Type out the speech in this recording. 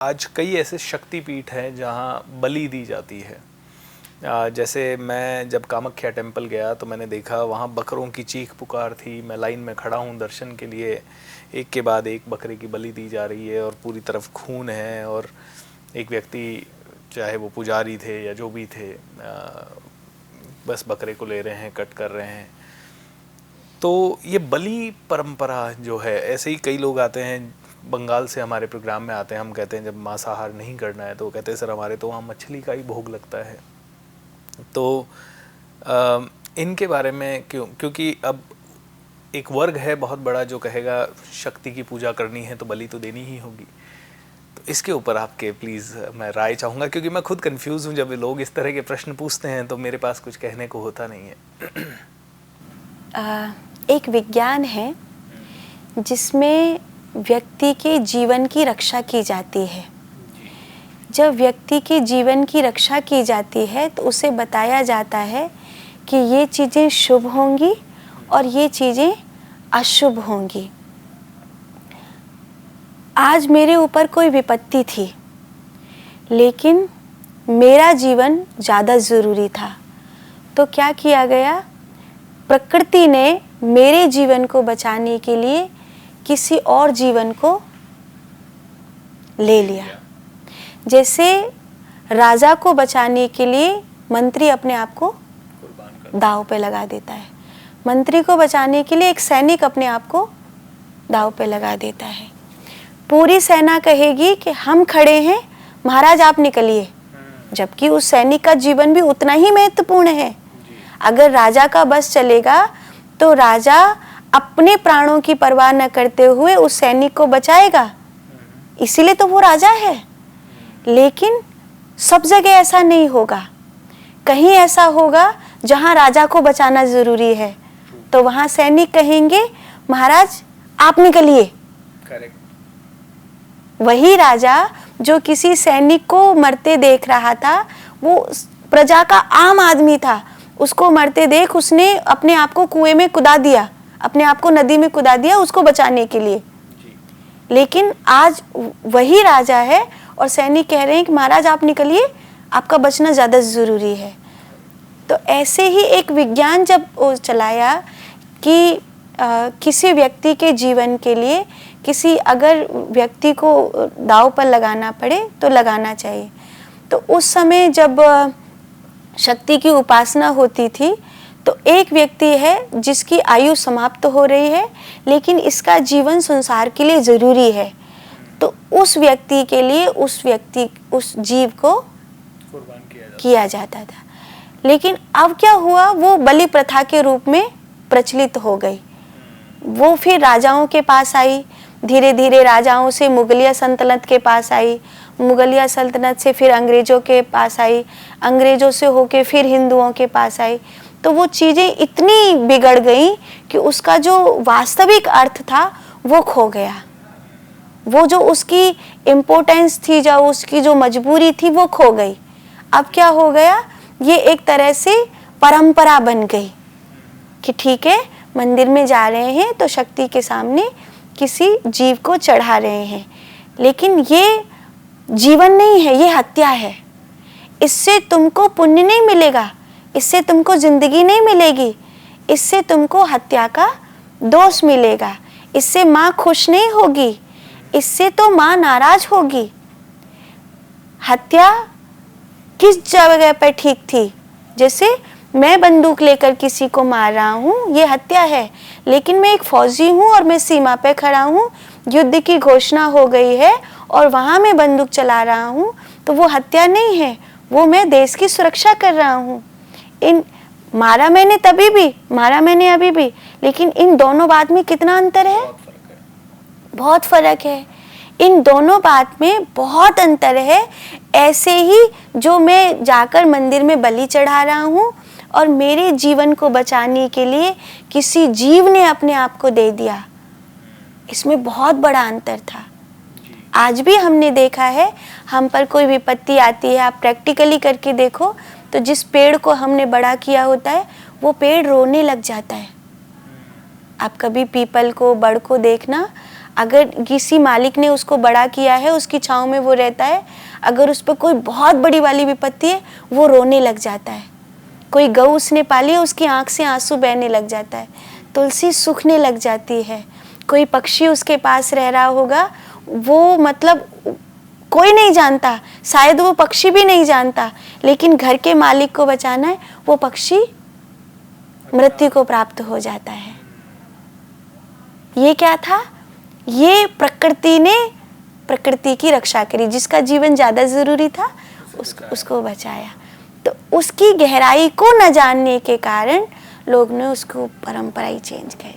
आज कई ऐसे शक्तिपीठ हैं जहाँ बलि दी जाती है। जैसे मैं जब कामाख्या टेम्पल गया तो मैंने देखा वहाँ बकरों की चीख पुकार थी। मैं लाइन में खड़ा हूँ दर्शन के लिए, एक के बाद एक बकरे की बलि दी जा रही है और पूरी तरफ खून है। और एक व्यक्ति, चाहे वो पुजारी थे या जो भी थे, बस बकरे को ले रहे हैं, कट कर रहे हैं। तो ये बलि परंपरा जो है, ऐसे ही कई लोग आते हैं बंगाल से हमारे प्रोग्राम में आते हैं। हम कहते हैं जब मांसाहार नहीं करना है तो वो कहते हैं सर हमारे तो वहाँ मछली का ही भोग लगता है। तो इनके बारे में क्योंकि अब एक वर्ग है बहुत बड़ा जो कहेगा शक्ति की पूजा करनी है तो बलि तो देनी ही होगी। तो इसके ऊपर आपके प्लीज़ मैं राय चाहूँगा, क्योंकि मैं खुद कंफ्यूज हूँ। जब लोग इस तरह के प्रश्न पूछते हैं तो मेरे पास कुछ कहने को होता नहीं है। एक विज्ञान है जिसमें व्यक्ति के जीवन की रक्षा की जाती है। जब व्यक्ति के जीवन की रक्षा की जाती है तो उसे बताया जाता है कि ये चीज़ें शुभ होंगी और ये चीज़ें अशुभ होंगी। आज मेरे ऊपर कोई विपत्ति थी, लेकिन मेरा जीवन ज़्यादा ज़रूरी था। तो क्या किया गया, प्रकृति ने मेरे जीवन को बचाने के लिए किसी और जीवन को ले लिया। जैसे राजा को बचाने के लिए मंत्री अपने आप को दांव पे लगा देता है, मंत्री को बचाने के लिए एक सैनिक अपने आप को दांव पे लगा देता है। पूरी सेना कहेगी कि हम खड़े हैं, महाराज आप निकलिए, जबकि उस सैनिक का जीवन भी उतना ही महत्वपूर्ण है। अगर राजा का बस चलेगा तो राजा अपने प्राणों की परवाह न करते हुए उस सैनिक को बचाएगा, इसीलिए तो वो राजा है। लेकिन सब जगह ऐसा नहीं होगा। कहीं ऐसा होगा जहां राजा को बचाना जरूरी है तो वहां सैनिक कहेंगे महाराज आप निकलिए। वही राजा जो किसी सैनिक को मरते देख रहा था, वो प्रजा का आम आदमी था, उसको मरते देख उसने अपने आप को कुएं में कुदा दिया, अपने आप को नदी में कुदा दिया उसको बचाने के लिए। लेकिन आज वही राजा है और सैनिक कह रहे हैं कि महाराज आप निकलिए, आपका बचना ज़्यादा ज़रूरी है। तो ऐसे ही एक विज्ञान जब चलाया कि किसी व्यक्ति के जीवन के लिए किसी अगर व्यक्ति को दांव पर लगाना पड़े तो लगाना चाहिए। तो उस समय जब शक्ति की उपासना होती थी तो एक व्यक्ति है जिसकी आयु समाप्त हो रही है, लेकिन इसका जीवन संसार के लिए ज़रूरी है, तो उस व्यक्ति के लिए उस जीव को किया जाता था। लेकिन अब क्या हुआ, वो बलि प्रथा के रूप में प्रचलित हो गई। वो फिर राजाओं के पास आई, धीरे धीरे राजाओं से मुगलिया सल्तनत के पास आई, मुगलिया सल्तनत से फिर अंग्रेज़ों के पास आई, अंग्रेज़ों से होके फिर हिंदुओं के पास आई। तो वो चीज़ें इतनी बिगड़ गई कि उसका जो वास्तविक अर्थ था वो खो गया। वो जो उसकी इम्पोर्टेंस थी, जो उसकी जो मजबूरी थी वो खो गई। अब क्या हो गया, ये एक तरह से परंपरा बन गई कि ठीक है मंदिर में जा रहे हैं तो शक्ति के सामने किसी जीव को चढ़ा रहे हैं, लेकिन ये जीवन नहीं है, ये हत्या है। इससे तुमको पुण्य नहीं मिलेगा, इससे तुमको जिंदगी नहीं मिलेगी, इससे तुमको हत्या का दोष मिलेगा, इससे माँ खुश नहीं होगी, इससे तो माँ नाराज होगी। हत्या किस जगह पर ठीक थी, जैसे मैं बंदूक लेकर किसी को मार रहा हूँ ये हत्या है, लेकिन मैं एक फौजी हूँ और मैं सीमा पे खड़ा हूँ, युद्ध की घोषणा हो गई है और वहाँ मैं बंदूक चला रहा हूँ, तो वो हत्या नहीं है, वो मैं देश की सुरक्षा कर रहा हूँ। मारा मैंने तभी भी, मारा मैंने अभी भी, लेकिन इन दोनों बात में कितना अंतर है, बहुत फर्क है। इन दोनों बात में बहुत अंतर है। ऐसे ही जो मैं जाकर मंदिर में बलि चढ़ा रहा हूँ और मेरे जीवन को बचाने के लिए किसी जीव ने अपने आप को दे दिया, इसमें बहुत बड़ा अंतर था। आज भी हमने देखा है, हम पर कोई विपत्ति आती है, आप प्रैक्टिकली करके देखो तो जिस पेड़ को हमने बड़ा किया होता है वो पेड़ रोने लग जाता है। आप कभी पीपल को, बड़ को देखना, अगर किसी मालिक ने उसको बड़ा किया है, उसकी छाँव में वो रहता है, अगर उस पर कोई बहुत बड़ी वाली विपत्ति है, वो रोने लग जाता है। कोई गौ उसने पाली है, उसकी आँख से आंसू बहने लग जाता है, तुलसी सूखने लग जाती है। कोई पक्षी उसके पास रह रहा होगा, वो मतलब कोई नहीं जानता, शायद वो पक्षी भी नहीं जानता, लेकिन घर के मालिक को बचाना है, वो पक्षी मृत्यु को प्राप्त हो जाता है। ये क्या था? ये प्रकृति ने प्रकृति की रक्षा करी, जिसका जीवन ज़्यादा ज़रूरी था उसको बचाया। तो उसकी गहराई को न जानने के कारण लोग ने उसको परंपरा ही चेंज कर